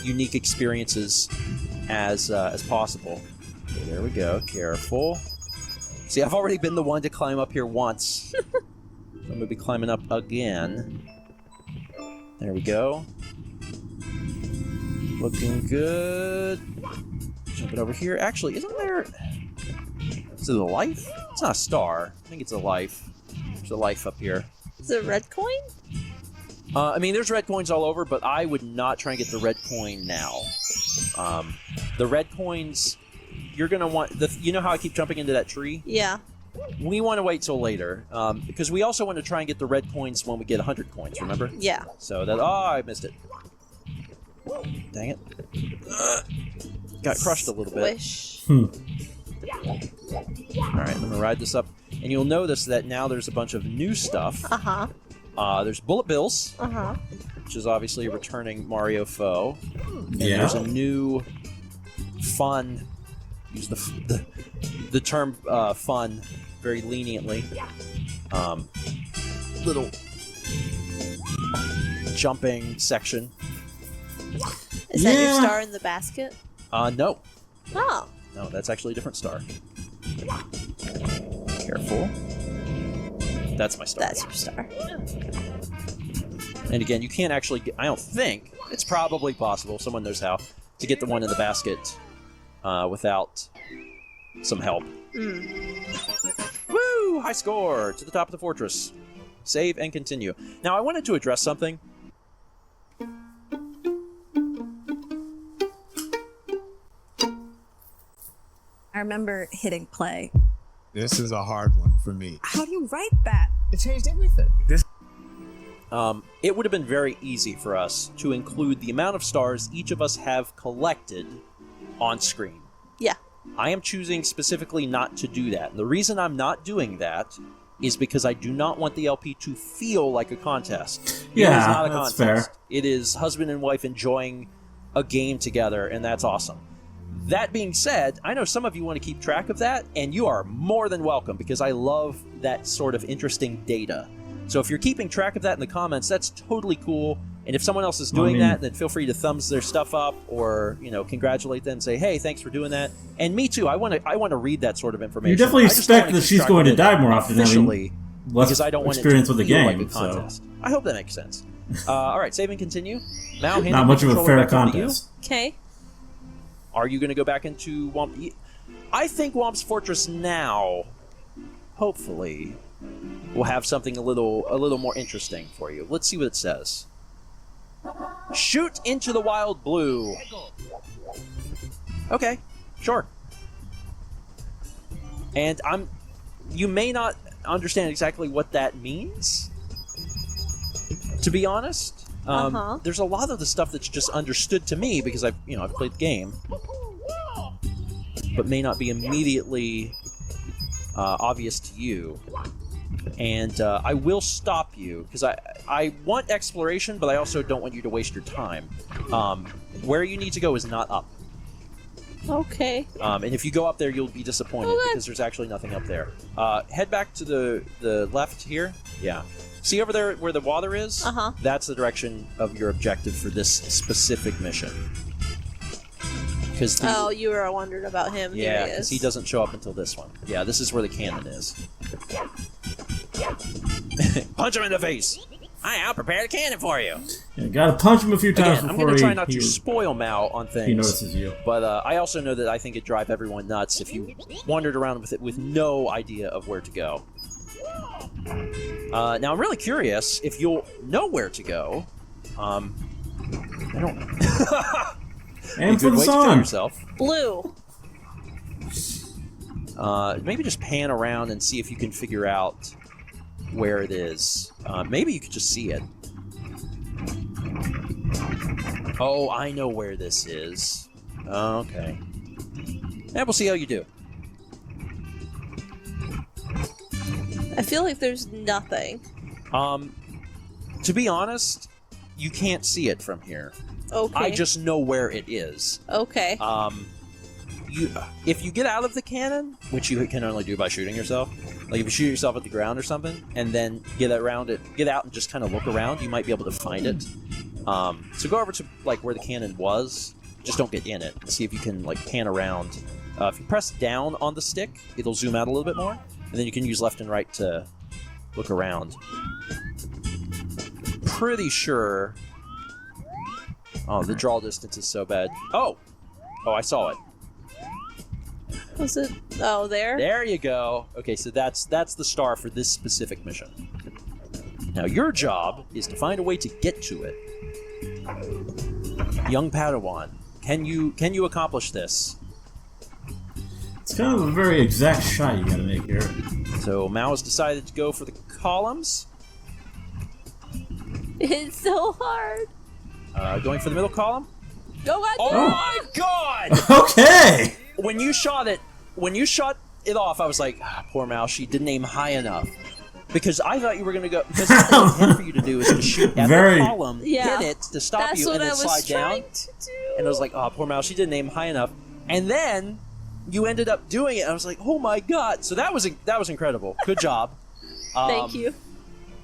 unique experiences as possible. Okay, there we go. Careful. See, I've already been the one to climb up here once. So I'm going to be climbing up again. There we go. Looking good. Jumping over here. Actually, isn't there... Is it a life? It's not a star. I think it's a life. There's a life up here. Is it a red coin? There's red coins all over, but I would not try and get the red coin now. The red coins, you're going to want... You know how I keep jumping into that tree? Yeah. We want to wait till later, because we also want to try and get the red coins when we get 100 coins, remember? Yeah. So that... Oh, I missed it. Dang it. Got crushed a little bit. Alright, I'm going to ride this up. And you'll notice that now there's a bunch of new stuff. There's bullet bills, which is obviously a returning Mario foe. And there's a new fun... Use the term fun very leniently. Little jumping section. Is that your star in the basket? No. Oh. No, that's actually a different star. Careful. That's my star. That's your star. And again, you can't actually get... I don't think. It's probably possible, someone knows how, to get the one in the basket without some help. Woo! High score! To the top of the fortress. Save and continue. Now, I wanted to address something. I remember hitting play. This is a hard one for me. How do you write that? It changed everything. It would have been very easy for us to include the amount of stars each of us have collected on screen. Yeah. I am choosing specifically not to do that. And the reason I'm not doing that is because I do not want the LP to feel like a contest. Yeah, it is not a that's contest. fair. It is husband and wife enjoying a game together, and that's awesome. That being said, I know some of you want to keep track of that, and you are more than welcome, because I love that sort of interesting data. So if you're keeping track of that in the comments, that's totally cool. And if someone else is doing that, then feel free to thumbs their stuff up, or congratulate them, say, "Hey, thanks for doing that." And me too. I want to read that sort of information. You definitely expect that she's going to die more often, officially, less because I don't want experience it to with the feel game. like a contest. I hope that makes sense. All right, save and continue. Now, not much of a fair contest. Okay. Are you going to go back into Womp? I think Womp's Fortress now, hopefully, will have something a little more interesting for you. Let's see what it says. Shoot into the wild blue. Okay, sure. And you may not understand exactly what that means, to be honest. There's a lot of the stuff that's just understood to me because I've played the game, but may not be immediately obvious to you. And I will stop you because I want exploration, but I also don't want you to waste your time. Where you need to go is not up. Okay. And if you go up there, you'll be disappointed because there's actually nothing up there. Head back to the left here. Yeah. See over there where the water is? That's the direction of your objective for this specific mission. You were wondering about him. Yeah, because he doesn't show up until this one. Yeah, this is where the cannon is. Punch him in the face! I out-prepared a cannon for you. Yeah, gotta punch him a few times before I'm going to try not to spoil Mal on things. He notices you. But I also know that I think it'd drive everyone nuts if you wandered around with it with no idea of where to go. Now, I'm really curious if you'll know where to go. I don't... Aim for the sun! Yourself. Blue. Maybe just pan around and see if you can figure out where it is. Maybe you could just see it. Oh, I know where this is. Okay. And we'll see how you do. I feel like there's nothing. To be honest, you can't see it from here. Okay. I just know where it is. Okay. If you get out of the cannon, which you can only do by shooting yourself, like if you shoot yourself at the ground or something, and then get out and just kind of look around, you might be able to find it. So go over to like where the cannon was. Just don't get in it. See if you can like pan around. If you press down on the stick, it'll zoom out a little bit more, and then you can use left and right to look around. Pretty sure. Oh, the draw distance is so bad. Oh, I saw it. Was it? Oh, there? There you go. Okay, so that's the star for this specific mission. Now your job is to find a way to get to it. Young Padawan, can you accomplish this? It's kind of a very exact shot you gotta make here. So Mao has decided to go for the columns. It's so hard. Going for the middle column. Oh my god! Okay! When you shot it off, I was like, poor Mao, she didn't aim high enough. Because I thought you were going to go... Because the thing I intended for you to do is to shoot at the column, hit it to stop you, and then slide down. And I was like, oh, poor Mao, she didn't aim high enough. And then you ended up doing it, and I was like, oh my god. So that was incredible. Good job. Thank you.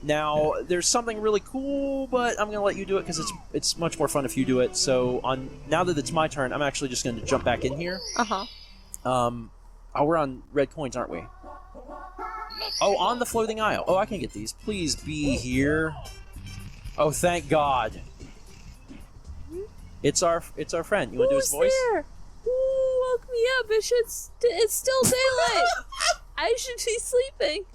Now, there's something really cool, but I'm going to let you do it because it's much more fun if you do it. So now that it's my turn, I'm actually just going to jump back in here. Uh-huh. We're on red coins, aren't we? Oh, on the floating aisle. Oh, I can get these. Please be here. Oh, thank God. It's our friend. You want to do his voice? There? Ooh, woke me up. It's still daylight. I should be sleeping.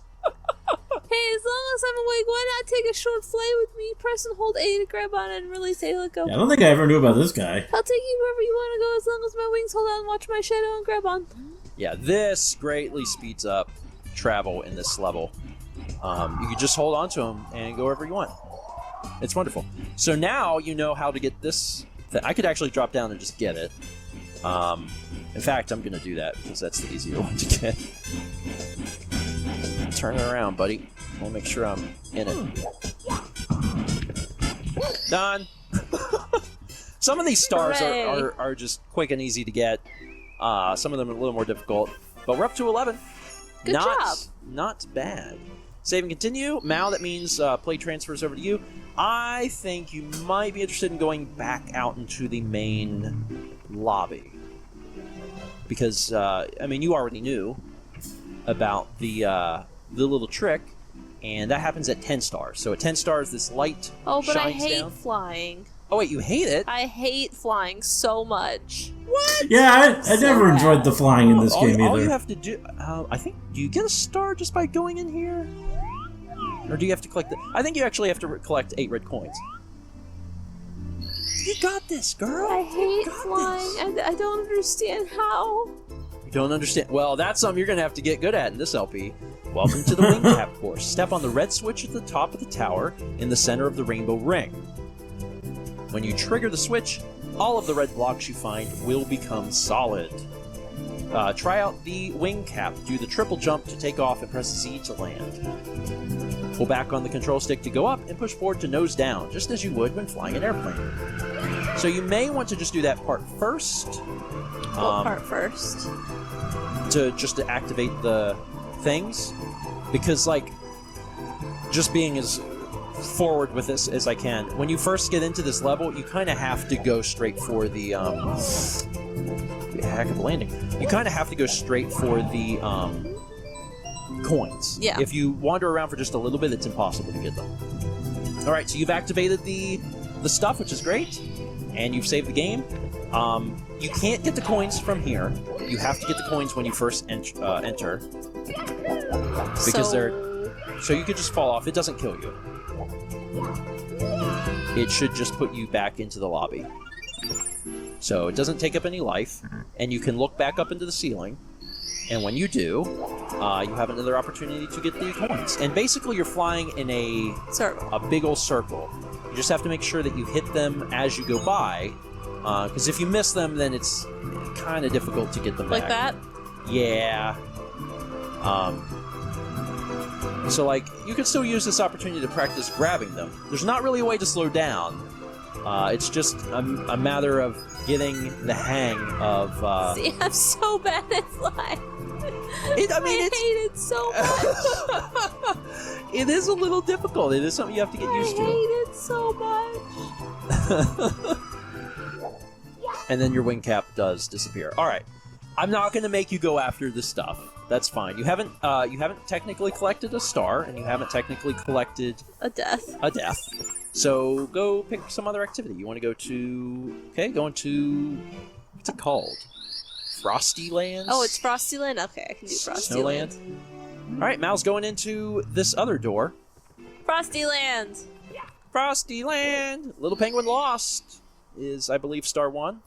Hey, as long as I'm awake, why not take a short flight with me? Press and hold A to grab on and release A, let go. Yeah, I don't think I ever knew about this guy. I'll take you wherever you want to go as long as my wings hold on, watch my shadow, and grab on. Yeah, this greatly speeds up travel in this level. You can just hold on to him and go wherever you want. It's wonderful. So now you know how to get this. I could actually drop down and just get it. In fact, I'm going to do that because that's the easier one to get. Turn it around, buddy. I'll make sure I'm in it. Done. Some of these stars are just quick and easy to get. Some of them are a little more difficult. But we're up to 11. Good job. Not bad. Save and continue. Mao, that means play transfers over to you. I think you might be interested in going back out into the main lobby. Because, I mean, you already knew about the little trick, and that happens at 10 stars. So at 10 stars, this light Oh, but I shines hate down. flying. Oh, wait, you hate it? I hate flying so much. What? Yeah, I never enjoyed the flying in this game either. All you have to do... I think... Do you get a star just by going in here? Or do you have to collect... I think you actually have to collect 8 red coins. You got this, girl! I hate flying. I don't understand how. You don't understand? Well, that's something you're going to have to get good at in this LP. Welcome to the Wing Cap course. Step on the red switch at the top of the tower in the center of the rainbow ring. When you trigger the switch, all of the red blocks you find will become solid. Try out the wing cap. Do the triple jump to take off and press Z to land. Pull back on the control stick to go up and push forward to nose down, just as you would when flying an airplane. So you may want to just do that part first. What part first? To activate the things. Because, like, just being as forward with this as I can. When you first get into this level, you kind of have to go straight for the heck of a landing. You kind of have to go straight for the coins. Yeah. If you wander around for just a little bit, it's impossible to get them. All right, so you've activated the stuff, which is great, and you've saved the game. You can't get the coins from here. You have to get the coins when you first enter. Because so you could just fall off. It doesn't kill you. It should just put you back into the lobby. So it doesn't take up any life, and you can look back up into the ceiling, and when you do, you have another opportunity to get the coins. And basically you're flying in a big old circle. You just have to make sure that you hit them as you go by, because if you miss them, then it's kind of difficult to get them back. Like that? Yeah. So, like, you can still use this opportunity to practice grabbing them. There's not really a way to slow down. It's just a matter of getting the hang of... See, I'm so bad at slime. I hate it so much. It is a little difficult. It is something you have to get used to. I hate it so much. And then your wing cap does disappear. All right, I'm not going to make you go after the stuff. That's fine. You haven't technically collected a star, and you haven't technically collected a death. So go pick some other activity. You want to go to going to what's it called? Frosty Lands? Oh, it's Frosty Land? Okay, I can do Frosty Land. All right, Mal's going into this other door. Frosty Land! Frosty Land! Little Penguin Lost is, I believe, star 1.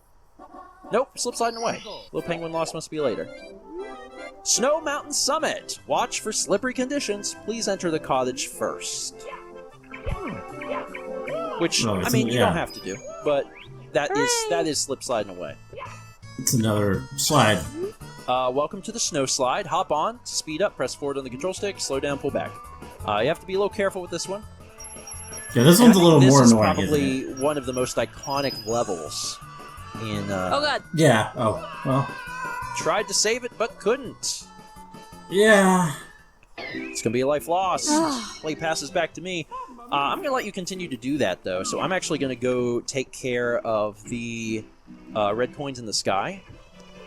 Nope, slip sliding away. Little Penguin Lost must be later. Snow Mountain Summit. Watch for slippery conditions. Please enter the cottage first. Which, I mean, you don't have to do, but that is slip sliding away. It's another slide. Welcome to the snow slide. Hop on, speed up, press forward on the control stick, slow down, pull back. You have to be a little careful with this one. Yeah, this one's a little more annoying. This is probably one of the most iconic levels in... oh, God. Yeah, oh, well. Tried to save it, but couldn't. Yeah. It's going to be a life lost. Play passes back to me. I'm going to let you continue to do that, though. So I'm actually going to go take care of the red coins in the sky.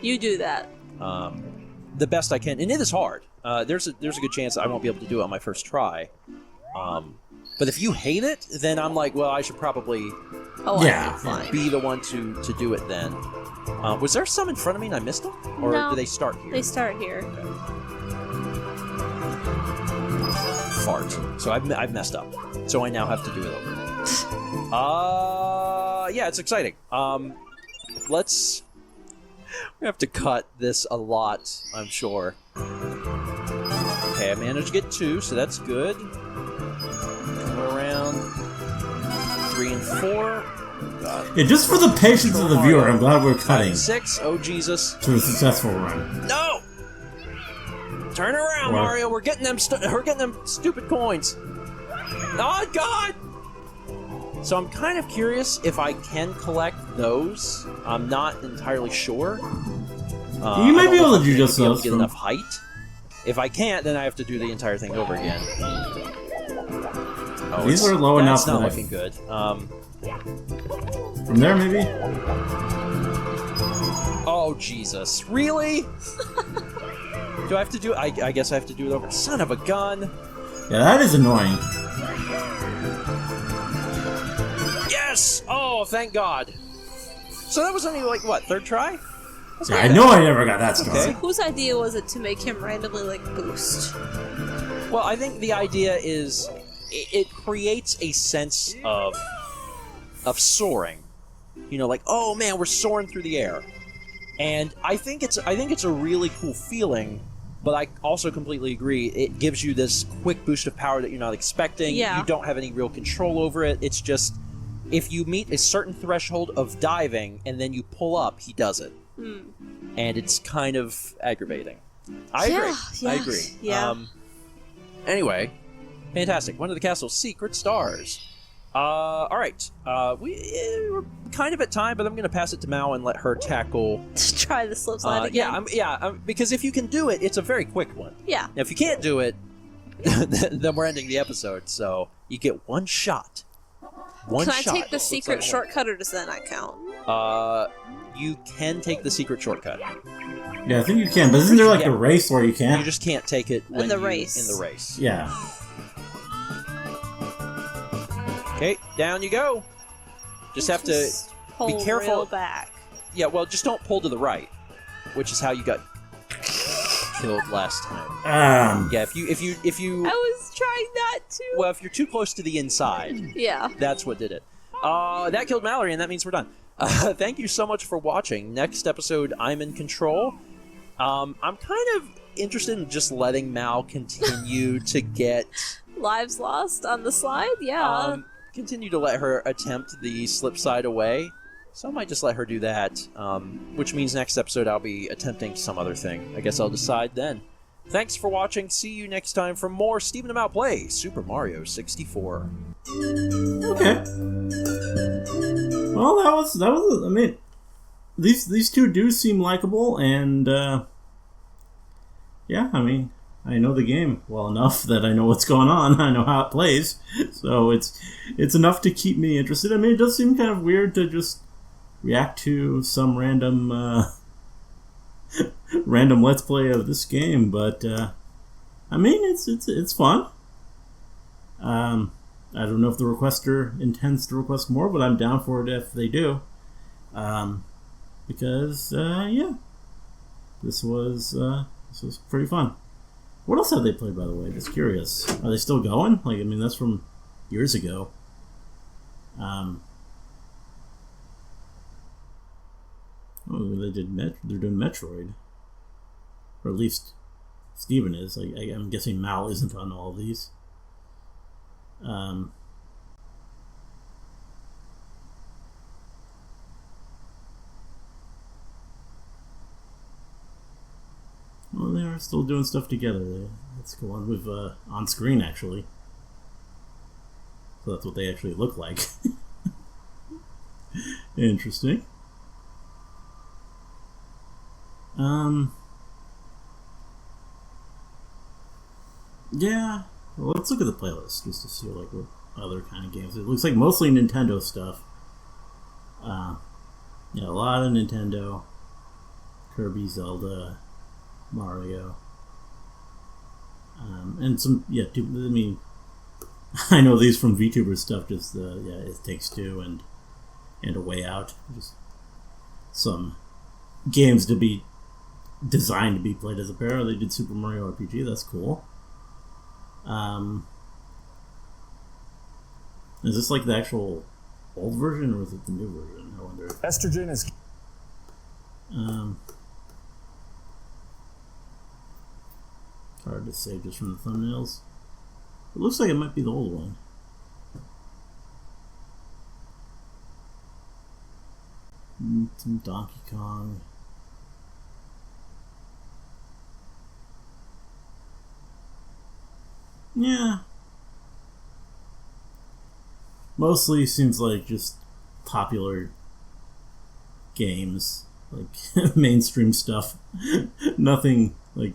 You do that. The best I can. And it is hard. There's a good chance I won't be able to do it on my first try. But if you hate it, then I'm like, well, I should probably be the one to do it then. Was there some in front of me and I missed them? Or no, do they start here? They start here. Okay. Fart. So I've messed up. So I now have to do it over. Yeah, it's exciting. We have to cut this a lot, I'm sure. Okay, I managed to get 2, so that's good. Go around 3 and 4. God. Yeah, just for the patience of the viewer, I'm glad we're cutting. 6, oh Jesus. To a successful run. No! Turn around, Mario. We're getting them stupid coins. Oh God! So I'm kind of curious if I can collect those. I'm not entirely sure. You may be able to do just those. Get enough height. If I can't, then I have to do the entire thing over again. Oh, these are low enough. That's not looking good. From there, maybe. Oh Jesus! Really? Do I have to do? I guess I have to do it over. Son of a gun! Yeah, that is annoying. Yes! Oh, thank God. So that was only like what, 3rd try? Yeah, I know I never got that star. So whose idea was it to make him randomly like boost? Well, I think the idea is it creates a sense of soaring. You know, like, oh man, we're soaring through the air. And I think it's a really cool feeling, but I also completely agree. It gives you this quick boost of power that you're not expecting. Yeah. You don't have any real control over it. It's just, if you meet a certain threshold of diving and then you pull up, he does it. And it's kind of aggravating. I agree. Yeah, I agree. Yeah. Anyway, fantastic. One of the castle's secret stars. All right. We're kind of at time, but I'm going to pass it to Mao and let her tackle. Try the slip slide again. Because if you can do it, it's a very quick one. Yeah. Now, if you can't do it, then we're ending the episode. So you get one shot. Can I take the secret shortcut, or does that not count? You can take the secret shortcut. Yeah, I think you can, but isn't there like a race where you can't? You just can't take it in the race. In the race. Yeah. Okay, down you go. Just have to be careful. Real back. Yeah, well, just don't pull to the right, which is how you got killed last time. Yeah, if you. I was trying not to. Well, if you're too close to the inside. Yeah. That's what did it. That killed Mallory, and that means we're done. Thank you so much for watching. Next episode, I'm in control. I'm kind of interested in just letting Mal continue to get lives lost on the slide. Yeah. Continue to let her attempt the slip side away. So I might just let her do that, which means next episode I'll be attempting some other thing. I guess I'll decide then. Thanks for watching. See you next time for more Stephen and Mal Play Super Mario 64. Okay. Well, that was. I mean, these two do seem likable, and yeah, I mean, I know the game well enough that I know what's going on. I know how it plays, so it's enough to keep me interested. I mean, it does seem kind of weird to just react to some random random let's play of this game, but I mean, it's fun. I don't know if the requester intends to request more, but I'm down for it if they do. Because yeah, this was pretty fun. What else have they played, by the way? Just curious. Are they still going? Like, I mean, that's from years ago. Oh, they're doing Metroid, or at least Steven is. I'm guessing Mal isn't on all of these. Well, they are still doing stuff together. Let's go on with on screen actually. So that's what they actually look like. Interesting. Yeah. Well, let's look at the playlist just to see like what other kind of games. It looks like mostly Nintendo stuff. Yeah, a lot of Nintendo. Kirby, Zelda, Mario, and some. Yeah, I mean, I know these from VTuber stuff. Just It Takes Two and A Way Out. Just some games to be designed to be played as a pair. They did Super Mario RPG. That's cool. Is this like the actual old version or is it the new version? I wonder. Estrogen is. It's hard to say just from the thumbnails. It looks like it might be the old one. Some Donkey Kong. Yeah. Mostly seems like just popular games, like mainstream stuff. Nothing like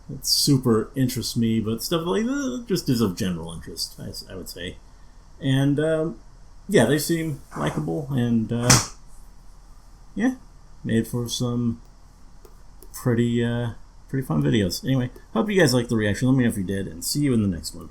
that super interests me, but stuff like that just is of general interest, I would say. And yeah, they seem likable and yeah, made for some pretty fun videos. Anyway, hope you guys liked the reaction. Let me know if you did, and see you in the next one.